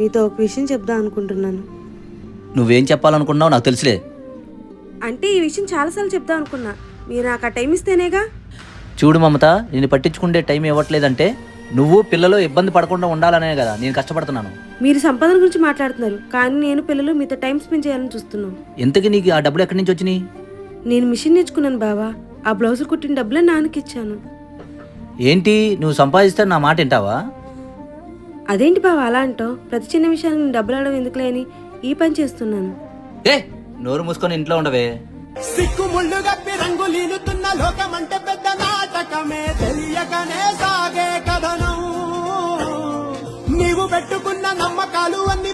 మీతో ఒక విషయం చెప్దాం అనుకుంటున్నాను. నువ్వేం చెప్పాలనుకున్నావు నాకు తెలుసులే. అంటే ఈ విషయం చాలాసార్లు చెప్దాం అనుకున్నా, మీరు నాకు ఆ టైం ఇస్తేనేగా. చూడు మమత, నేను పట్టించుకుంటే టైం ఇవ్వట్లేదంటే నువ్వు పిల్లలు ఇబ్బంది పడకుండా ఉండాలనే కదా నేను కష్టపడుతున్నాను. మీరు సంపాదన గురించి మాట్లాడుతున్నారు, కానీ నేను పిల్లలు మీతో టైం స్పెండ్ చేయాలని చూస్తున్నాను. ఎంతకి నీకు ఆ డబ్బులు ఎక్కడి నుంచి వచ్చినాయి? నేను మిషన్ నేర్చుకున్నాను బావా, ఆ బ్లౌజులు కుట్టిన డబ్బులే నాన్నకి ఇచ్చాను. ఏంటి నువ్వు సంపాదిస్తే నా మాట వింటావా? అదేంటి బావా అలా అంటావు? ప్రతి చిన్న విషయానికి నేను డబ్బులు ఆడడం ఎందుకులే అని ఈ పని చేస్తున్నాను. ఏ నోరు మూసుకొని ఇంట్లో ఉండవే. సిక్కుముళ్ళు గప్పి రంగులీలుతున్న లోకమంటే పెద్ద నాటకమే, తెలియకనే సాగే కథనం. నీవు పెట్టుకున్న నమ్మకాలు అన్ని